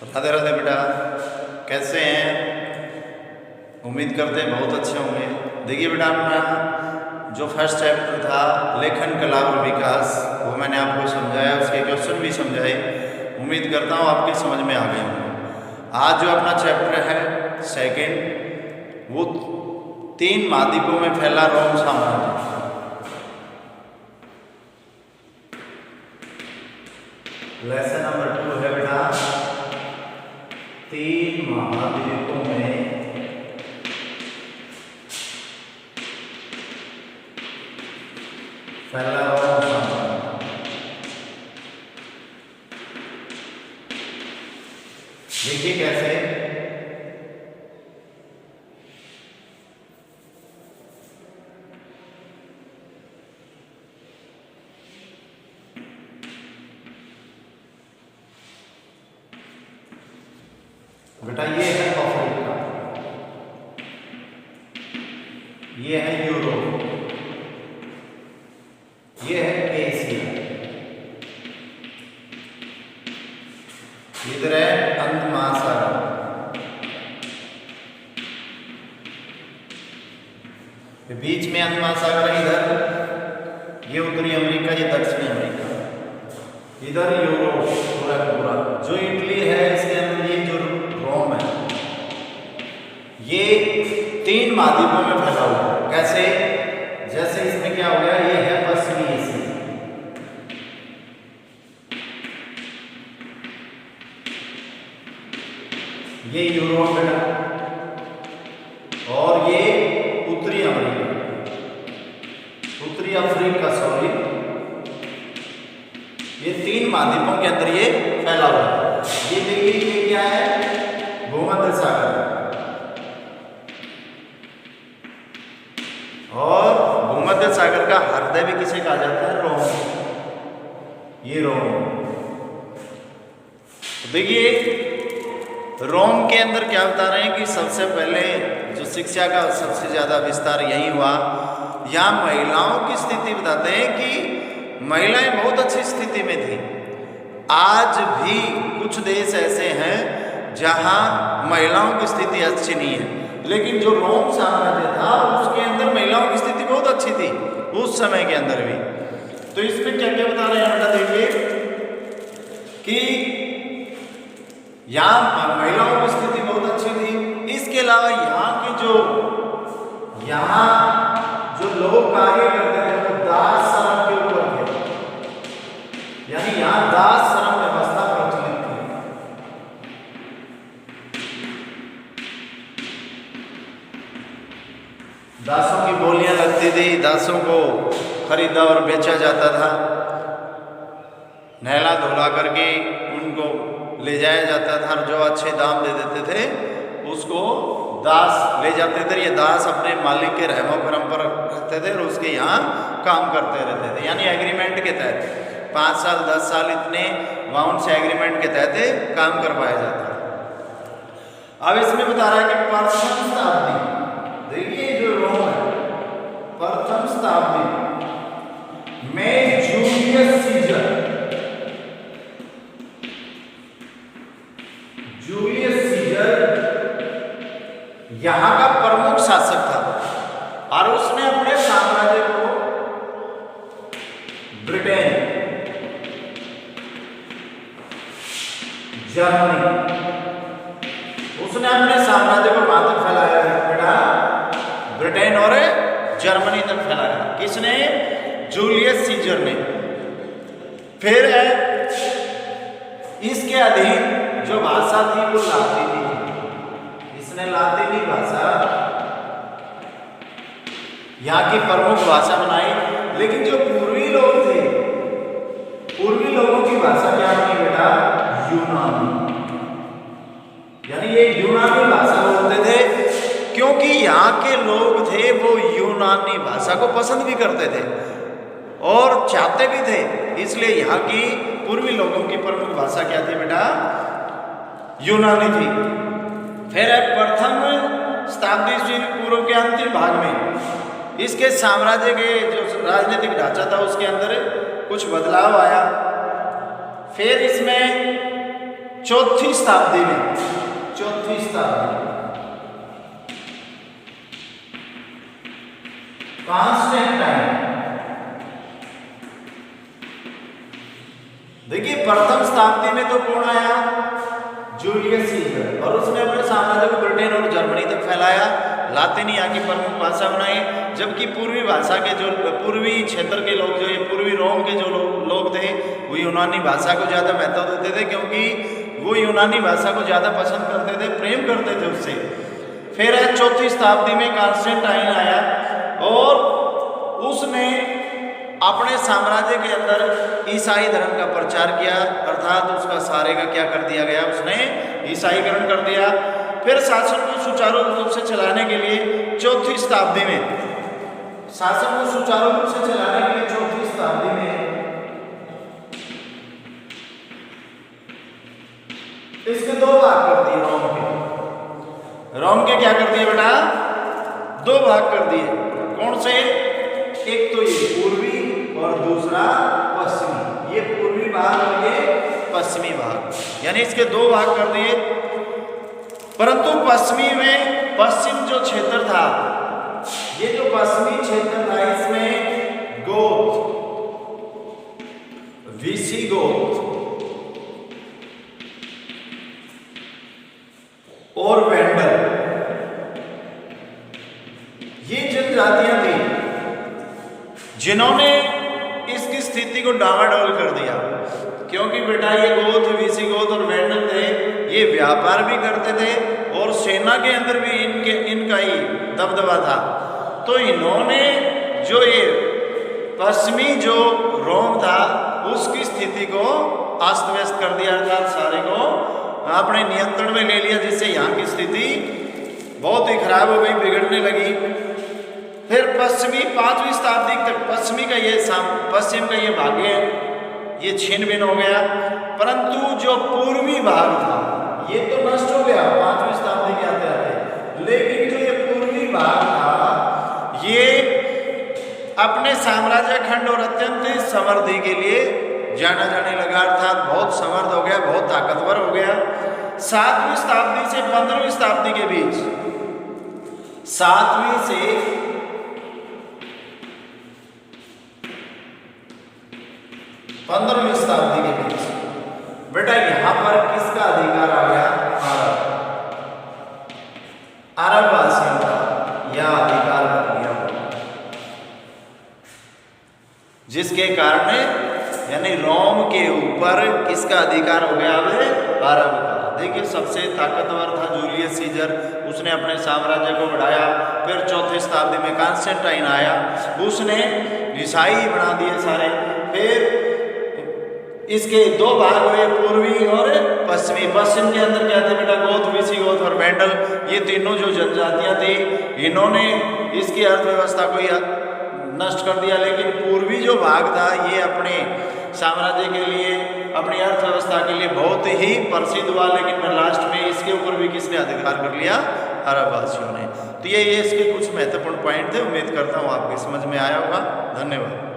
राधे राधे बेटा, कैसे हैं? उम्मीद करते हैं बहुत अच्छे होंगे। देखिए बेटा, अपना जो फर्स्ट चैप्टर था लेखन कला और विकास, वो मैंने आपको समझाया, उसके क्वेश्चन भी समझाए। उम्मीद करता हूँ आपकी समझ में आ गए होंगे। आज जो अपना चैप्टर है सेकंड, वो 3 महाद्वीपों में फैला रोम साम्राज्य। लेसन नंबर 2 है बेटा 3 महाद्वीपों में फैला रोम साम्राज्य। देखिए कैसे। बेटा ये है अफ्रीका, ये है यूरोप, ये है एशिया, इधर है अंध महासागर, बीच में अंध महासागर है, इधर ये उत्तरी अमेरिका, ये दक्षिणी अमेरिका, इधर यूरोप पूरा पूरा। जो इटली है इसके अंदर ये जो रोम है, ये 3 महाद्वीपों में फैला हुआ है। कैसे? जैसे इसमें क्या हो गया, ये है पश्चिमी एशिया, ये यूरोप है और ये उत्तरी अमेरिका, उत्तरी अफ्रीका, सॉरी, ये 3 महाद्वीपों के अंदर ये फैला हुआ है। ये देखिए ये क्या है, भूमध्य सागर, और भूमध्य सागर का हृदय भी किसे कहा जाता है? रोम। ये रोम। देखिए रोम के अंदर क्या बता रहे हैं कि सबसे पहले जो शिक्षा का सबसे ज़्यादा विस्तार यही हुआ। यहाँ महिलाओं की स्थिति बताते हैं कि महिलाएं बहुत अच्छी स्थिति में थी। आज भी कुछ देश ऐसे हैं जहाँ महिलाओं की स्थिति अच्छी नहीं है, लेकिन जो रोम साम्राज्य था उसके अंदर महिलाओं की स्थिति बहुत अच्छी थी उस समय के अंदर भी। तो इसमें क्या क्या बता रहे हैं बेटा, देखिए कि यहाँ महिलाओं की स्थिति बहुत अच्छी थी। इसके अलावा यहाँ जो लोग कार्य करते थे वो दास श्रम के ऊपर थे, यानी यहाँ दास श्रम व्यवस्था प्रचलित थी। दासों की बोलियां लगती थी, दासों को खरीदा और बेचा जाता था, नहला धुला करके उनको ले जाया जाता था, और जो अच्छे दाम दे देते थे उसको दास ले जाते थे। ये दास अपने मालिक के रहमो करम पर रहते थे और उसके यहाँ काम करते रहते थे, यानी एग्रीमेंट के तहत 5 साल 10 साल इतने वाउंड से एग्रीमेंट के तहत काम करवाया जाता है। अब इसमें बता रहा है कि प्रथम शताब्दी, देखिए जो रोम है, प्रथम शताब्दी में जूलियस सीजर, यहाँ का प्रमुख शासक था और उसने अपने साम्राज्य को ब्रिटेन, जर्मनी, उसने अपने साम्राज्य को कहां तक फैलाया है बेटा? ब्रिटेन और जर्मनी तक फैलाया। किसने? जूलियस सीजर ने। फिर इसके अधीन जो भाषा थी वो लातीनी थी। इसने लातीनी भाषा यहाँ की प्रमुख भाषा बनाई। लेकिन जो पूर्वी लोग थे, पूर्वी लोगों की भाषा क्या थी बेटा? यूनानी, यानी ये यूनानी भाषा बोलते थे, क्योंकि यहाँ के लोग थे वो यूनानी भाषा को पसंद भी करते थे और चाहते भी थे। इसलिए यहाँ की पूर्वी लोगों की प्रमुख भाषा क्या थी बेटा? यूनानी थी। फिर प्रथम शताब्दी ईस्वी पूर्व के अंतिम भाग में इसके साम्राज्य के जो राजनीतिक ढांचा था उसके अंदर कुछ बदलाव आया। फिर इसमें चौथी शताब्दी में, चौथी शताब्दी कॉन्स्टेंटाइन। देखिए प्रथम शताब्दी में तो कौन आया, जूलियस सीजर, और उसने अपने साम्राज्य को ब्रिटेन और जर्मनी तक फैलाया, लातिनी यहाँ की प्रमुख भाषा बनाई। जबकि पूर्वी भाषा के जो पूर्वी क्षेत्र के लोग जो ये पूर्वी रोम के जो लोग थे वो यूनानी भाषा को ज़्यादा महत्व देते थे, क्योंकि वो यूनानी भाषा को ज़्यादा पसंद करते थे, प्रेम करते थे उससे। फिर चौथी शताब्दी में कॉन्स्टेंटाइन आया और उसने अपने साम्राज्य के अंदर ईसाई धर्म का प्रचार किया, अर्थात उसका सारे का क्या कर दिया गया, उसने ईसाईकरण कर दिया। फिर शासन को सुचारू रूप से चलाने के लिए चौथी शताब्दी में, शासन को सुचारू रूप से चलाने के लिए चौथी शताब्दी में इसके दो भाग कर दिए रोम के। रोम के क्या कर दिए बेटा, दो भाग कर दिए। कौन से, एक तो ये पूर्वी और दूसरा पश्चिमी, ये पूर्वी भाग और ये पश्चिमी भाग, यानी इसके दो भाग कर दिए। परंतु पश्चिमी में, पश्चिम जो क्षेत्र था, ये जो पश्चिमी क्षेत्र था इसमें गोथ, विसिगोथ और वेंडल, ये जनजातियां थी जिन्होंने इसकी स्थिति को डामाडोल कर दिया। क्योंकि बेटा ये गोथ, विसिगोथ और वेंडल थे, ये व्यापार भी करते थे और सेना के अंदर भी इनका ही दबदबा था। तो इन्होंने जो ये पश्चिमी जो रोम था उसकी स्थिति को अस्त व्यस्त कर दिया, अर्थात सारे को अपने नियंत्रण में ले लिया, जिससे यहाँ की स्थिति बहुत ही खराब हो गई, बिगड़ने लगी। फिर पश्चिमी 5वीं शताब्दी तक पश्चिम का ये भाग्य ये छीन भिन्न हो गया। परंतु जो पूर्वी भाग था ये तो नष्ट हो गया 5वीं शताब्दी के आते आते, लेकिन जो ये पूर्वी भाग था ये अपने साम्राज्य खंड और अत्यंत समृद्धि के लिए जाना जाने लगा, अर्थात बहुत समृद्ध हो गया, बहुत ताकतवर हो गया। 7वीं शताब्दी से 15वीं शताब्दी के बीच, 7वीं से 15वीं शताब्दी के बीच बेटा यहां पर किसका अधिकार आ गया, अरब वासियों का यह अधिकार कर लिया, जिसके कारण यानी रोम के ऊपर किसका अधिकार हो गया, अब अरब का। देखिए सबसे ताकतवर था जूलियस सीजर, उसने अपने साम्राज्य को बढ़ाया। फिर चौथे शताब्दी में कॉन्स्टेंटाइन आया, उसने ईसाई बना दिए सारे। फिर इसके दो भाग हुए, पूर्वी और पश्चिमी। पश्चिम के अंदर क्या थे बेटा, गोथ, विसिगोथ और वेंडल, ये तीनों जो जनजातियां थी इन्होंने इसकी अर्थव्यवस्था को नष्ट कर दिया। लेकिन पूर्वी जो भाग था ये अपने साम्राज्य के लिए, अपनी अर्थव्यवस्था के लिए बहुत ही प्रसिद्ध हुआ, लेकिन लास्ट में इसके ऊपर भी किसने अधिकार कर लिया, अरब वासियों ने। तो ये इसके कुछ महत्वपूर्ण पॉइंट थे, उम्मीद करता हूँ आपकी समझ में आया होगा। धन्यवाद।